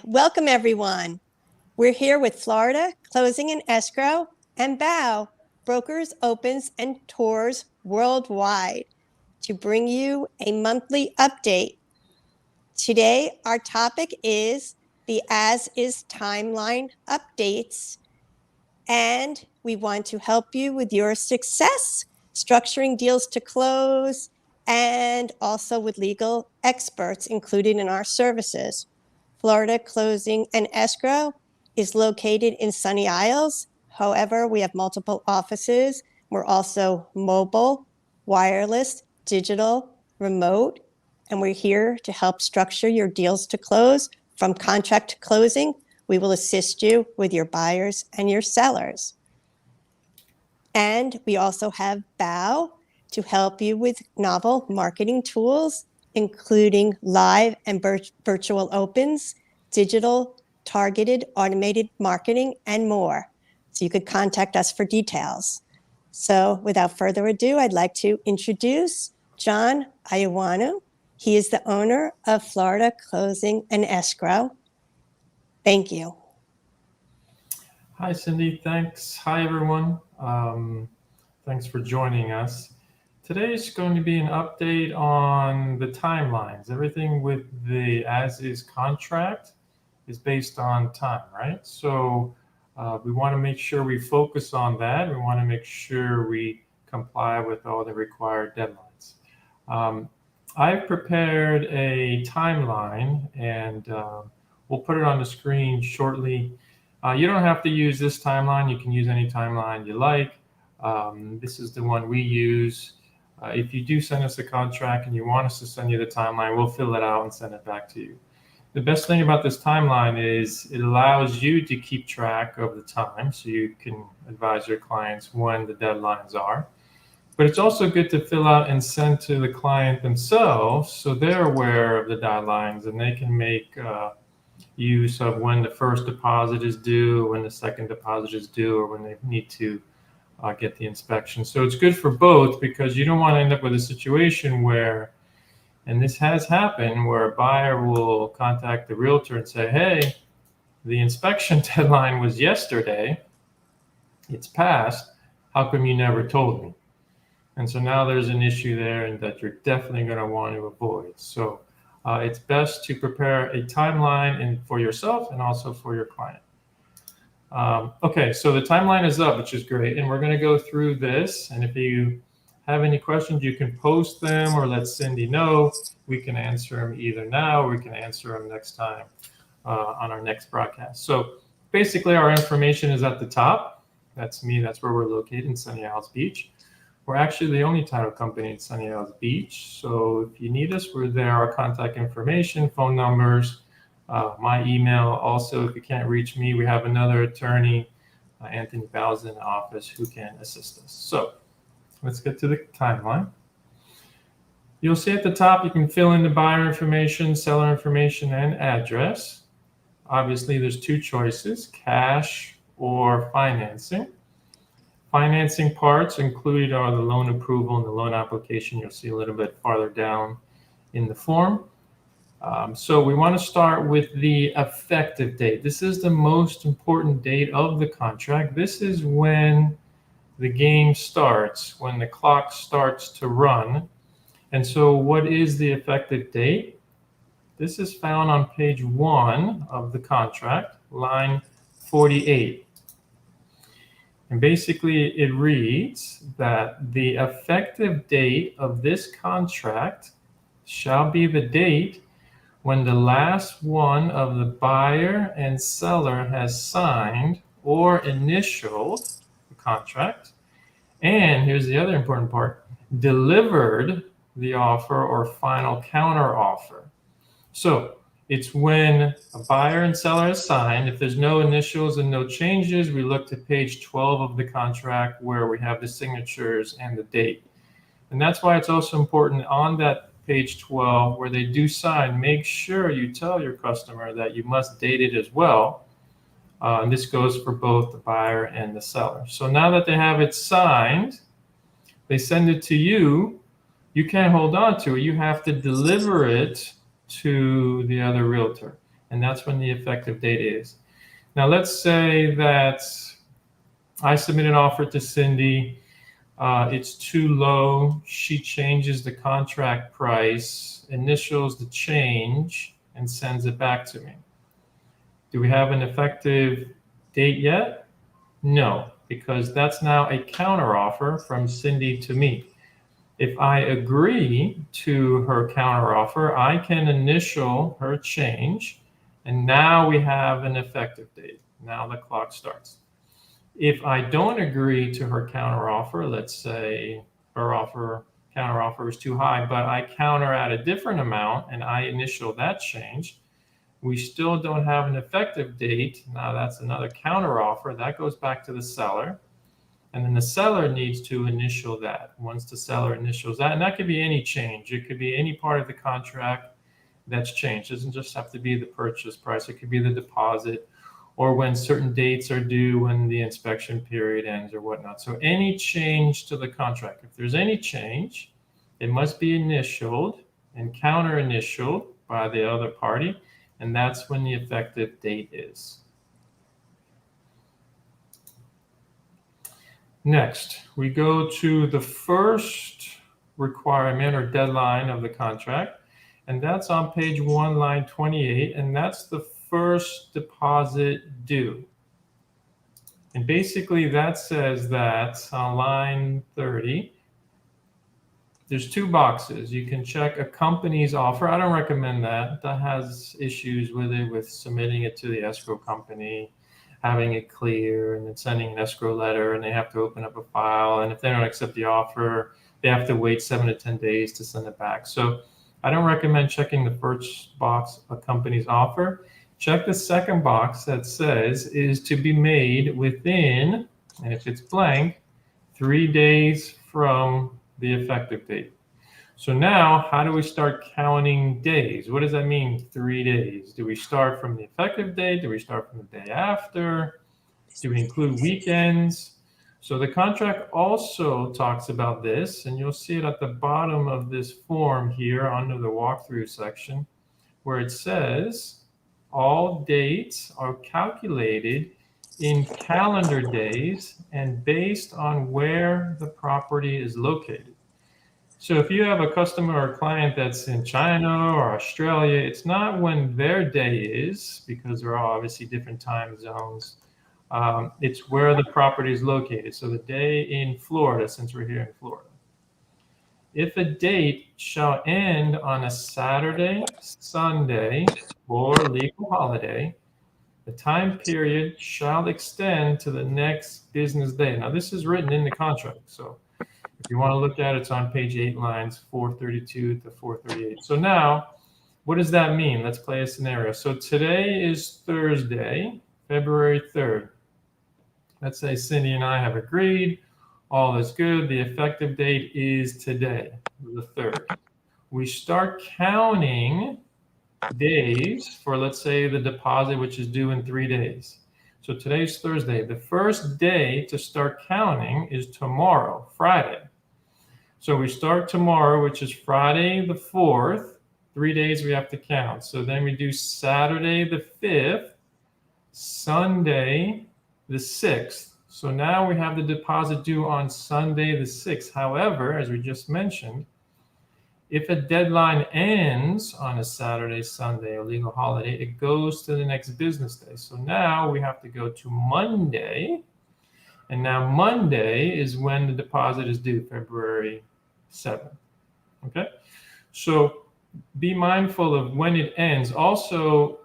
Welcome, everyone. We're here with Florida Closing and Escrow and BOW, Brokers, Opens, and Tours Worldwide, to bring you a monthly update. Today, our topic is the As Is timeline updates, and we want to help you with your success, structuring deals to close, and also with legal experts included in our services. Florida Closing and Escrow is located in Sunny Isles. However, we have multiple offices. We're also mobile, wireless, digital, remote, and we're here to help structure your deals to close. From contract to closing, we will assist you with your buyers and your sellers. And we also have BOW to help you with novel marketing tools, including live and virtual opens, digital, targeted, automated marketing, and more. So you could contact us for details. So without further ado, I'd like to introduce John Iowanu. He is the owner of Florida Closing and Escrow. Thank you. Hi, Cindy. Thanks. Hi, everyone. Thanks for joining us. Today is going to be an update on the timelines. Everything with the as-is contract is based on time, right? So we want to make sure we focus on that. We want to make sure we comply with all the required deadlines. I've prepared a timeline, and we'll put it on the screen shortly. You don't have to use this timeline. You can use any timeline you like. This is the one we use. If you do send us a contract and you want us to send you the timeline, we'll fill it out and send it back to you. The best thing about this timeline is it allows you to keep track of the time so you can advise your clients when the deadlines are. But it's also good to fill out and send to the client themselves so they're aware of the deadlines and they can make use of when the first deposit is due, when the second deposit is due, or when they need to get the inspection. So it's good for both, because you don't want to end up with a situation where, and this has happened, where a buyer will contact the realtor and say, hey, the inspection deadline was yesterday, it's passed, how come you never told me? And so now there's an issue there, and that you're definitely going to want to avoid. So it's best to prepare a timeline for yourself and also for your client. Okay, so the timeline is up, which is great. And we're going to go through this. And if you have any questions, you can post them or let Cindy know. We can answer them either now or we can answer them next time on our next broadcast. So basically, our information is at the top. That's me. That's where we're located, in Sunny Isles Beach. We're actually the only title company in Sunny Isles Beach. So if you need us, we're there. Our contact information, phone numbers, my email. Also, if you can't reach me, we have another attorney, Anthony Bowles, in the office who can assist us. So let's get to the timeline. You'll see at the top, you can fill in the buyer information, seller information, and address. Obviously, there's two choices, cash or financing. Financing parts included are the loan approval and the loan application. You'll see a little bit farther down in the form. So we want to start with the effective date. This is the most important date of the contract. This is when the game starts, when the clock starts to run. And so what is the effective date? This is found on page 1 of the contract, line 48. And basically, it reads that the effective date of this contract shall be the date when the last one of the buyer and seller has signed or initialed the contract. And here's the other important part, delivered the offer or final counter offer. So it's when a buyer and seller is signed. If there's no initials and no changes, we look to page 12 of the contract where we have the signatures and the date. And that's why it's also important on that page 12 where they do sign, make sure you tell your customer that you must date it as well. And this goes for both the buyer and the seller. So now that they have it signed, they send it to you. You can't hold on to it. You have to deliver it to the other realtor. and that's when the effective date is. Now, let's say that I submit an offer to Cindy. It's too low. She changes the contract price, initials the change, and sends it back to me. Do we have an effective date yet? No, because that's now a counteroffer from Cindy to me. If I agree to her counteroffer, I can initial her change, and now we have an effective date. Now the clock starts. If I don't agree to her counteroffer, let's say her counteroffer is too high, but I counter at a different amount and I initial that change, we still don't have an effective date. Now that's another counteroffer. That goes back to the seller. And then the seller needs to initial that. Once the seller initials that, and that could be any change. It could be any part of the contract that's changed. It doesn't just have to be the purchase price. It could be the deposit, or when certain dates are due, when the inspection period ends or whatnot. So any change to the contract, if there's any change, it must be initialed and counter initialed by the other party. And that's when the effective date is. Next, we go to the first requirement or deadline of the contract, and that's on page 1, line 28, and that's the first deposit due. And basically that says that on line 30, there's 2 boxes. You can check a company's offer. I don't recommend that. That has issues with it, with submitting it to the escrow company, having it clear, and then sending an escrow letter, and they have to open up a file. And if they don't accept the offer, they have to wait 7 to 10 days to send it back. So I don't recommend checking the first box, a company's offer. Check the second box that says is to be made within, and if it's blank, 3 days from the effective date. So now, how do we start counting days? What does that mean, 3 days? Do we start from the effective date? Do we start from the day after? Do we include weekends? So the contract also talks about this, and you'll see it at the bottom of this form here under the walkthrough section, where it says all dates are calculated in calendar days and based on where the property is located. So if you have a customer or client that's in China or Australia, it's not when their day is, because there are obviously different time zones. It's where the property is located. So the day in Florida, since we're here in Florida. If a date shall end on a Saturday, Sunday, or legal holiday, the time period shall extend to the next business day. Now, this is written in the contract. So if you want to look at it, it's on page 8, lines 432 to 438. So now, what does that mean? Let's play a scenario. So today is Thursday, February 3rd. Let's say Cindy and I have agreed. All is good. The effective date is today, the 3rd. We start counting days for, let's say, the deposit, which is due in 3 days. So today's Thursday. The first day to start counting is tomorrow, Friday. So we start tomorrow, which is Friday the 4th. 3 days we have to count. So then we do Saturday the 5th, Sunday the 6th. So now we have the deposit due on Sunday the 6th. However, as we just mentioned, if a deadline ends on a Saturday, Sunday, or legal holiday, it goes to the next business day. So now we have to go to Monday. And now Monday is when the deposit is due, February 7th. Okay? So be mindful of when it ends. Also,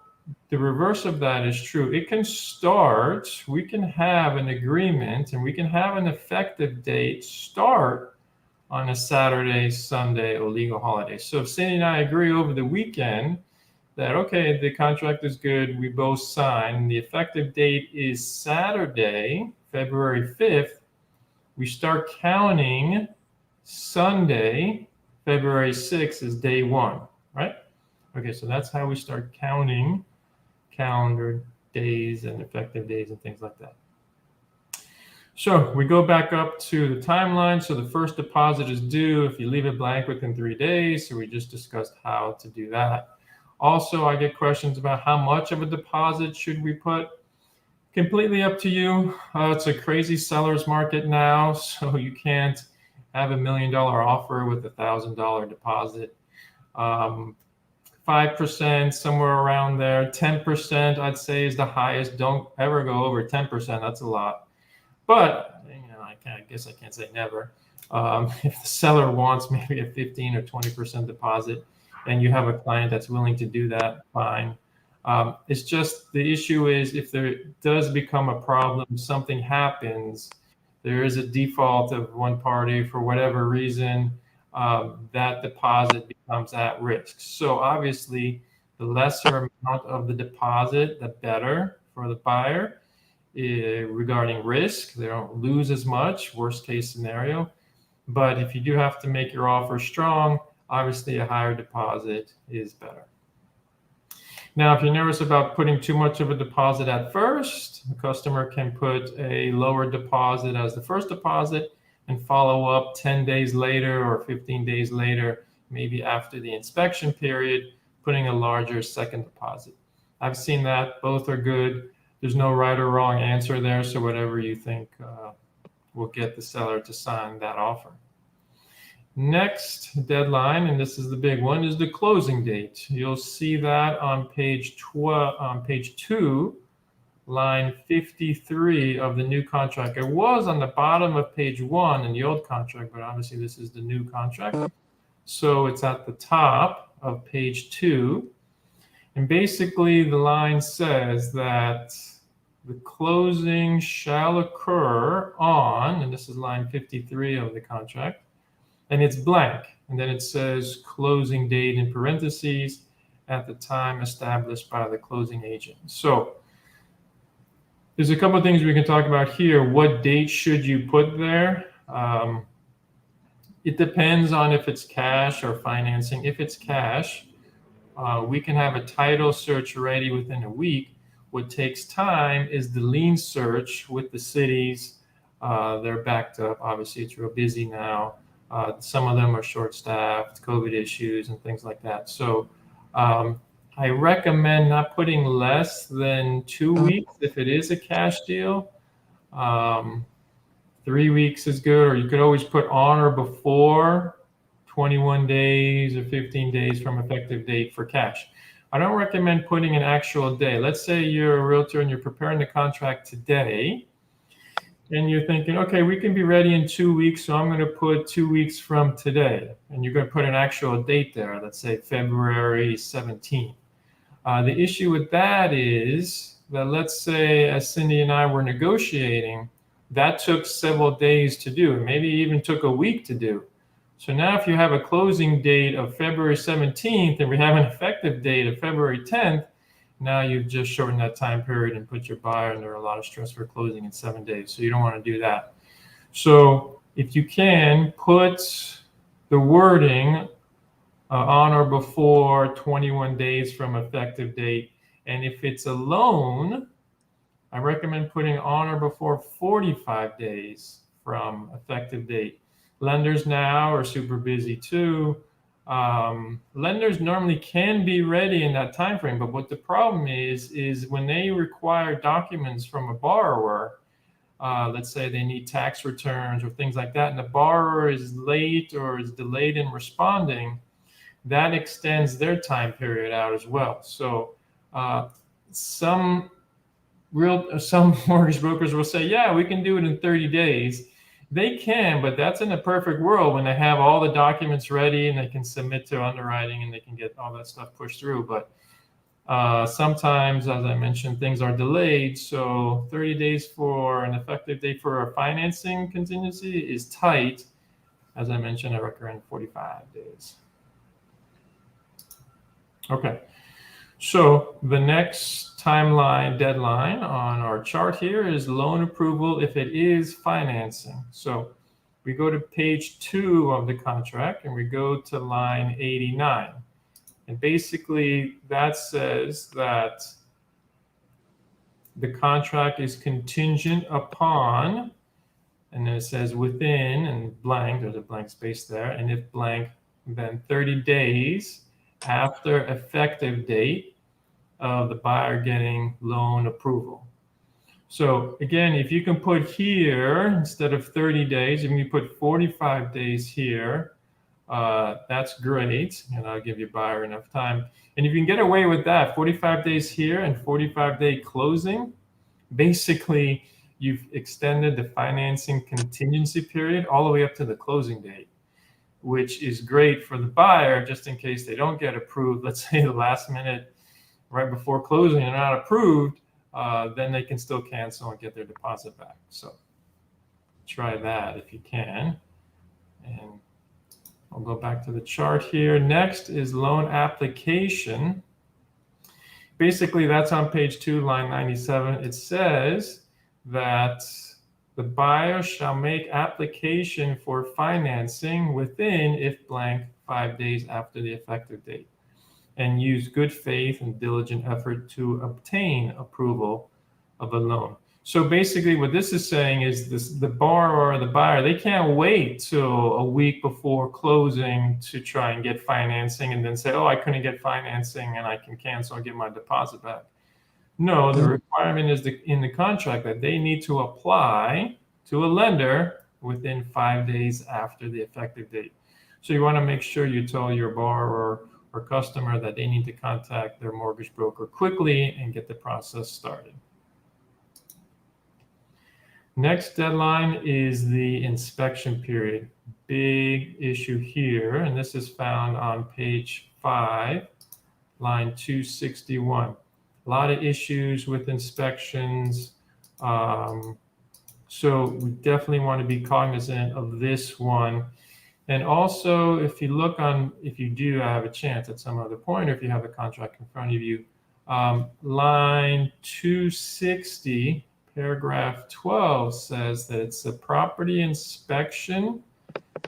the reverse of that is true. It can start, we can have an agreement, and we can have an effective date start on a Saturday, Sunday, or legal holiday. So if Cindy and I agree over the weekend that, okay, the contract is good, we both sign, the effective date is Saturday, February 5th, we start counting Sunday, February 6th is day 1, right? Okay, so that's how we start counting calendar days and effective days and things like that. So we go back up to the timeline. So the first deposit is due if you leave it blank within 3 days. So we just discussed how to do that. Also, I get questions about how much of a deposit should we put. Completely up to you. It's a crazy seller's market now, so you can't have $1 million offer with $1,000 deposit. 5%, somewhere around there. 10%, I'd say, is the highest. Don't ever go over 10%. That's a lot. But I guess I can't say never. If the seller wants maybe a 15 or 20% deposit, and you have a client that's willing to do that, fine. It's just the issue is if there does become a problem, something happens, there is a default of one party for whatever reason, that deposit becomes at risk. So obviously, the lesser amount of the deposit, the better for the buyer regarding risk. They don't lose as much, worst case scenario. But if you do have to make your offer strong, obviously a higher deposit is better. Now, if you're nervous about putting too much of a deposit at first, the customer can put a lower deposit as the first deposit and follow up 10 days later or 15 days later, maybe after the inspection period, putting a larger second deposit. I've seen that. Both are good. There's no right or wrong answer there. So whatever you think will get the seller to sign that offer. Next deadline, and this is the big one, is the closing date. You'll see that on page 2, line 53 of the new contract. It was on the bottom of page 1 in the old contract, but obviously this is the new contract. So it's at the top of page 2. And basically the line says that the closing shall occur on, and this is line 53 of the contract, and it's blank. And then it says closing date in parentheses at the time established by the closing agent. So there's a couple of things we can talk about here. What date should you put there? It depends on if it's cash or financing. If it's cash, we can have a title search ready within a week. What takes time is the lien search with the cities. They're backed up. Obviously, it's real busy now. Some of them are short-staffed, COVID issues, and things like that. So I recommend not putting less than 2 weeks if it is a cash deal. 3 weeks is good, or you could always put on or before 21 days or 15 days from effective date for cash. I don't recommend putting an actual day. Let's say you're a realtor and you're preparing the contract today, and you're thinking, okay, we can be ready in 2 weeks, so I'm going to put 2 weeks from today. And you're going to put an actual date there, let's say February 17th. The issue with that is that, let's say, as Cindy and I were negotiating, that took several days to do, and maybe even took a week to do. So now if you have a closing date of February 17th and we have an effective date of February 10th, now you've just shortened that time period and put your buyer under a lot of stress for closing in 7 days. So you don't want to do that. So if you can, put the wording on or before 21 days from effective date. And if it's a loan, I recommend putting on or before 45 days from effective date. Lenders now are super busy too. Lenders normally can be ready in that time frame, but what the problem is when they require documents from a borrower, let's say they need tax returns or things like that, and the borrower is late or is delayed in responding, that extends their time period out as well. So some mortgage brokers will say, yeah, we can do it in 30 days. They can, but that's in a perfect world when they have all the documents ready and they can submit to underwriting and they can get all that stuff pushed through. But sometimes, as I mentioned, things are delayed. So 30 days for an effective date for a financing contingency is tight. As I mentioned, I recommend 45 days. Okay. So the next deadline on our chart here is loan approval if it is financing. So we go to page 2 of the contract and we go to line 89. And basically that says that the contract is contingent upon, and then it says within and blank, there's a blank space there, and if blank, then 30 days after effective date of the buyer getting loan approval. So again, if you can put here, instead of 30 days, if you put 45 days here, that's great. And I'll give your buyer enough time. And if you can get away with that, 45 days here and 45-day closing, basically you've extended the financing contingency period all the way up to the closing date, which is great for the buyer, just in case they don't get approved. Let's say the last minute, right before closing, they're not approved, then they can still cancel and get their deposit back. So try that if you can. And I'll go back to the chart here. Next is loan application. Basically, that's on page 2, line 97. It says that the buyer shall make application for financing within, if blank, 5 days after the effective date, and use good faith and diligent effort to obtain approval of a loan. So basically what this is saying is the borrower or the buyer, they can't wait till a week before closing to try and get financing and then say, oh, I couldn't get financing and I can cancel and get my deposit back. No, the requirement is in the contract that they need to apply to a lender within 5 days after the effective date. So you want to make sure you tell your borrower or customer that they need to contact their mortgage broker quickly and get the process started. Next deadline is the inspection period. Big issue here, and this is found on page 5, line 261. A lot of issues with inspections. So we definitely want to be cognizant of this one. And also, if you do have a chance at some other point, or if you have a contract in front of you, line 260, paragraph 12 says that it's a property inspection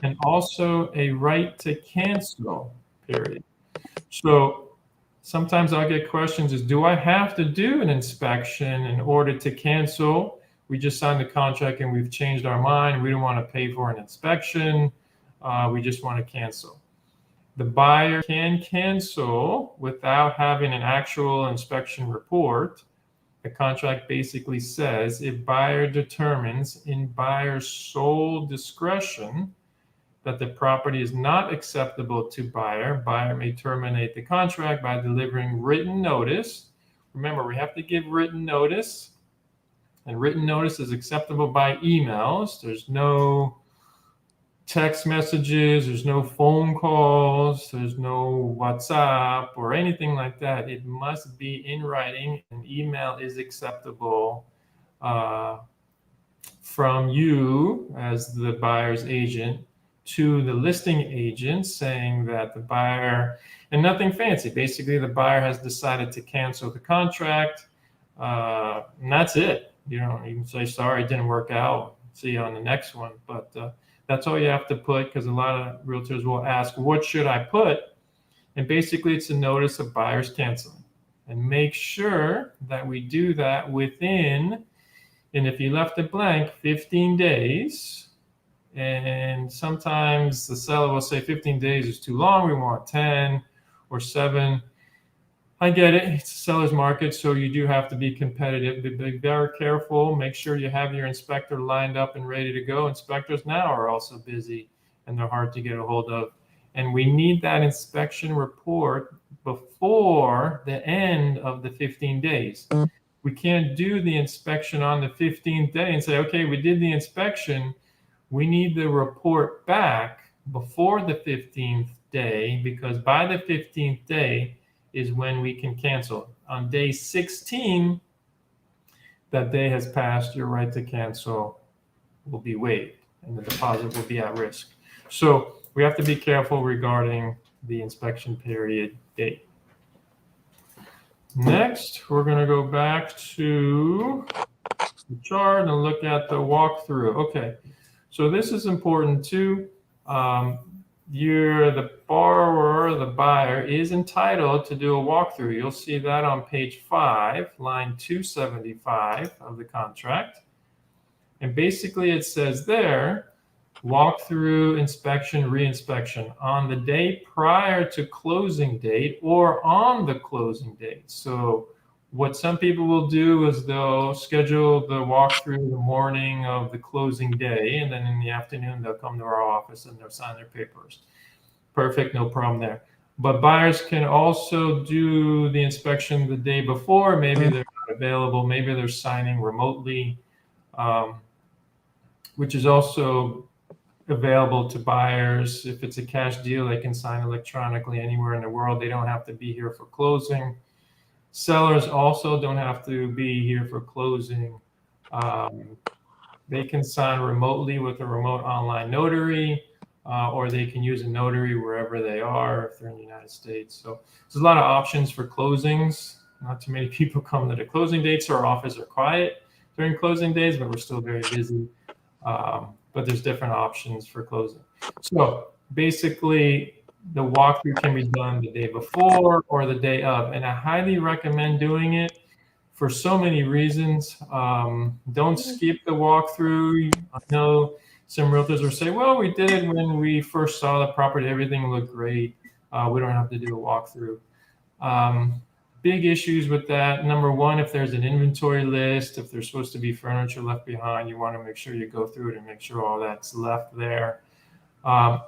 and also a right to cancel period. So sometimes I'll get questions is, do I have to do an inspection in order to cancel? We just signed the contract and we've changed our mind. We don't want to pay for an inspection. We just want to cancel. The buyer can cancel without having an actual inspection report. The contract basically says if buyer determines in buyer's sole discretion that the property is not acceptable to buyer, buyer may terminate the contract by delivering written notice. Remember, we have to give written notice, and written notice is acceptable by emails. There's no text messages, there's no phone calls, there's no WhatsApp or anything like that. It must be in writing. An email is acceptable from you as the buyer's agent to the listing agent saying that the buyer, and nothing fancy, basically the buyer has decided to cancel the contract, and that's it. You know, you can say, sorry, it didn't work out, see you on the next one. But that's all you have to put, because a lot of realtors will ask, what should I put? And basically it's a notice of buyers canceling. And make sure that we do that within, and if you left it blank, 15 days. And sometimes the seller will say 15 days is too long, we want 10 or 7. I get it, it's a seller's market, so you do have to be competitive. Be very careful, make sure you have your inspector lined up and ready to go. Inspectors now are also busy and they're hard to get a hold of. And we need that inspection report before the end of the 15 days. We can't do the inspection on the 15th day and say, okay, we did the inspection. We need the report back before the 15th day, because by the 15th day is when we can cancel. On day 16, that day has passed, your right to cancel will be waived and the deposit will be at risk. So we have to be careful regarding the inspection period date. Next, we're going to go back to the chart and look at the walkthrough. Okay, so this is important too. The borrower, the buyer, is entitled to do a walkthrough. You'll see that on page 5, line 275 of the contract. And basically it says there walkthrough, inspection, re-inspection on the day prior to closing date or on the closing date. So what some people will do is they'll schedule the walkthrough the morning of the closing day, and then in the afternoon they'll come to our office and they'll sign their papers. Perfect, no problem there. But buyers can also do the inspection the day before. Maybe they're not available. Maybe they're signing remotely, which is also available to buyers. If it's a cash deal, they can sign electronically anywhere in the world. They don't have to be here for closing. Sellers also don't have to be here for closing. They can sign remotely with a remote online notary, or they can use a notary wherever they are if they're in the United States. So there's a lot of options for closings. Not too many people come to the closing dates. Our offices are quiet during closing days, but we're still very busy. But there's different options for closing. So basically, the walkthrough can be done the day before or the day of, and I highly recommend doing it for so many reasons. Don't skip the walkthrough. I know some realtors will say, well, we did it when we first saw the property, everything looked great. We don't have to do a walkthrough. Big issues with that. Number one, if there's an inventory list, if there's supposed to be furniture left behind, you want to make sure you go through it and make sure all that's left there.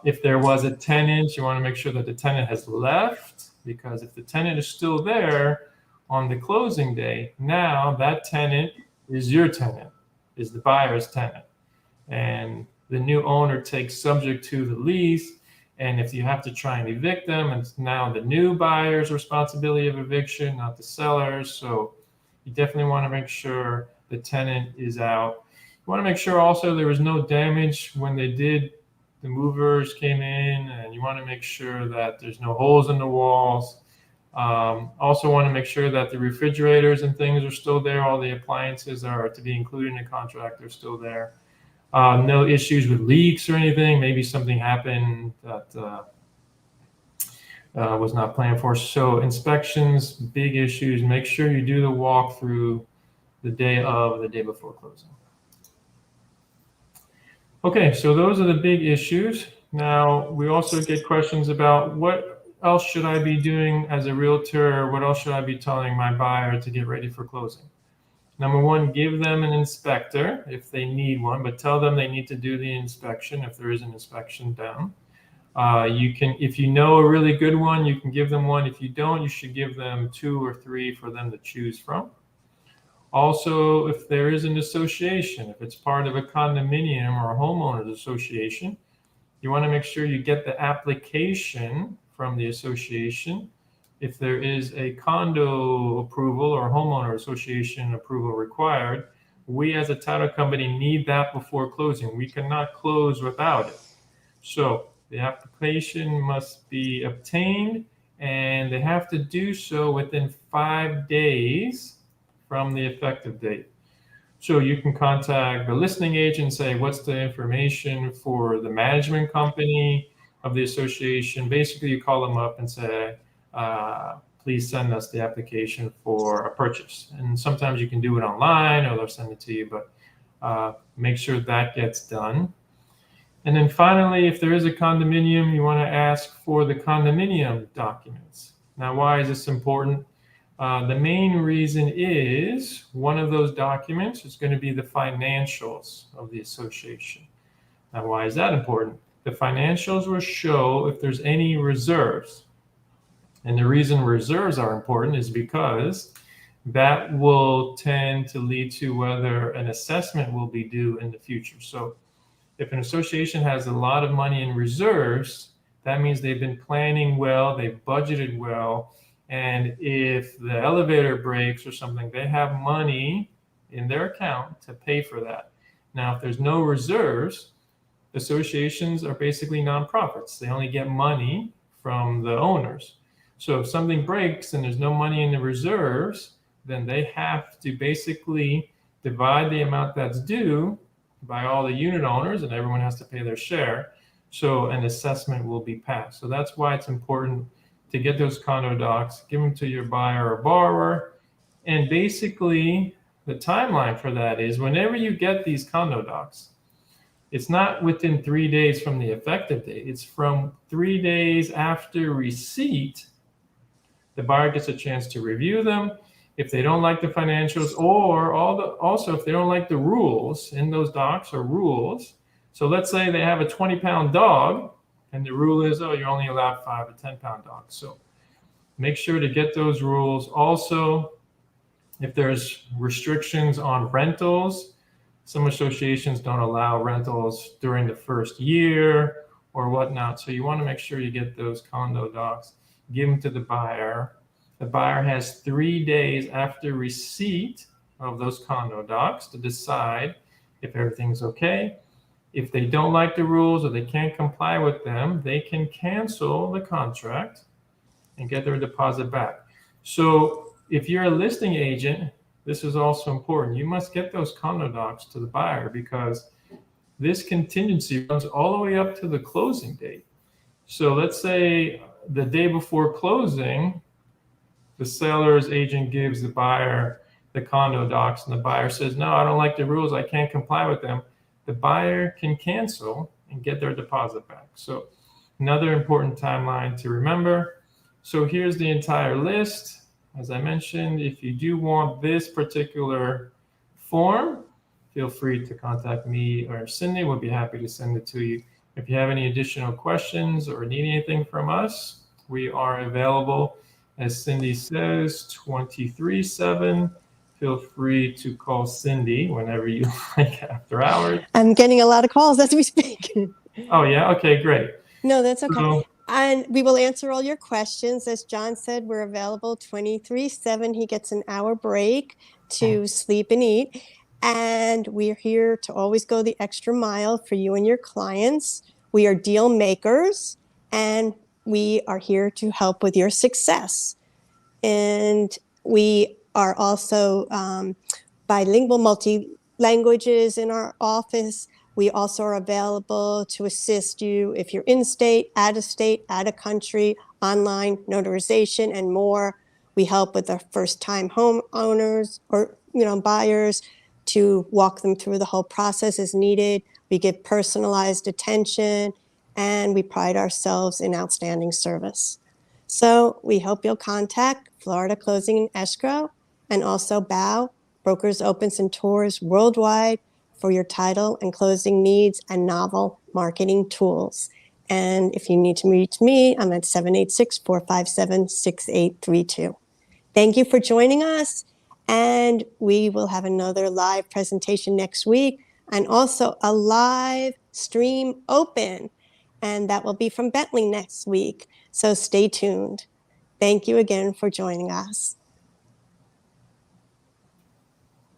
If there was a tenant, you want to make sure that the tenant has left, because if the tenant is still there on the closing day, now that tenant is your tenant, is the buyer's tenant. And the new owner takes subject to the lease. And if you have to try and evict them, it's now the new buyer's responsibility of eviction, not the seller's. So you definitely want to make sure the tenant is out. You want to make sure also there was no damage when the movers came in, and you want to make sure that there's no holes in the walls. Also want to make sure that the refrigerators and things are still there. All the appliances are to be included in the contract. They're still there. No issues with leaks or anything. Maybe something happened that was not planned for. So inspections, big issues. Make sure you do the walkthrough the day of, the day before closing. Okay, so those are the big issues. Now, we also get questions about what else should I be doing as a realtor? What else should I be telling my buyer to get ready for closing? Number one, give them an inspector if they need one, but tell them they need to do the inspection if there is an inspection done. You can, if you know a really good one, you can give them one. If you don't, you should give them 2 or 3 for them to choose from. Also, if there is an association, if it's part of a condominium or a homeowners association, you want to make sure you get the application from the association. If there is a condo approval or homeowner association approval required, we as a title company need that before closing. We cannot close without it. So the application must be obtained, and they have to do so within 5 days from the effective date. So you can contact the listing agent and say, what's the information for the management company of the association? Basically, you call them up and say, please send us the application for a purchase. And sometimes you can do it online or they'll send it to you, but make sure that gets done. And then finally, if there is a condominium, you want to ask for the condominium documents. Now, why is this important? The main reason is one of those documents is going to be the financials of the association. Now, why is that important? The financials will show if there's any reserves. And the reason reserves are important is because that will tend to lead to whether an assessment will be due in the future. So if an association has a lot of money in reserves, that means they've been planning well, they've budgeted well, and if the elevator breaks or something, they have money in their account to pay for that. Now, if there's no reserves, associations are basically nonprofits. They only get money from the owners. So if something breaks and there's no money in the reserves, then they have to basically divide the amount that's due by all the unit owners, and everyone has to pay their share. So an assessment will be passed. So that's why it's important to get those condo docs, give them to your buyer or borrower. And basically the timeline for that is whenever you get these condo docs, it's not within 3 days from the effective date. It's from 3 days after receipt. The buyer gets a chance to review them. If they don't like the financials, or also if they don't like the rules in those docs or rules. So let's say they have a 20-pound dog, and the rule is, oh, you're only allowed 5 to 10-pound dogs. So make sure to get those rules. Also, if there's restrictions on rentals, some associations don't allow rentals during the first year or whatnot. So you want to make sure you get those condo docs, give them to the buyer. The buyer has 3 days after receipt of those condo docs to decide if everything's okay. If they don't like the rules or they can't comply with them, they can cancel the contract and get their deposit back. So if you're a listing agent, this is also important. You must get those condo docs to the buyer, because this contingency runs all the way up to the closing date. So let's say the day before closing, the seller's agent gives the buyer the condo docs, and the buyer says, no, I don't like the rules, I can't comply with them. The buyer can cancel and get their deposit back. So another important timeline to remember. So here's the entire list. As I mentioned, if you do want this particular form, feel free to contact me or Cindy. We'll be happy to send it to you. If you have any additional questions or need anything from us, we are available, as Cindy says, 24/7. Feel free to call Cindy whenever you like after hours. I'm getting a lot of calls as we speak. Oh, yeah? Okay, great. No, that's okay. So, And we will answer all your questions. As John said, we're available 24/7. He gets an hour break to sleep and eat. And we're here to always go the extra mile for you and your clients. We are deal makers, and we are here to help with your success. And we are also bilingual, multi-languages in our office. We also are available to assist you if you're in state, out of country, online notarization, and more. We help with our first-time homeowners or buyers to walk them through the whole process as needed. We give personalized attention, and we pride ourselves in outstanding service. So we hope you'll contact Florida Closing and Escrow, and also BOW, Brokers, Opens, and Tours Worldwide, for your title and closing needs and novel marketing tools. And if you need to reach me, I'm at 786-457-6832. Thank you for joining us, and we will have another live presentation next week, and also a live stream open, and that will be from Bentley next week. So stay tuned. Thank you again for joining us.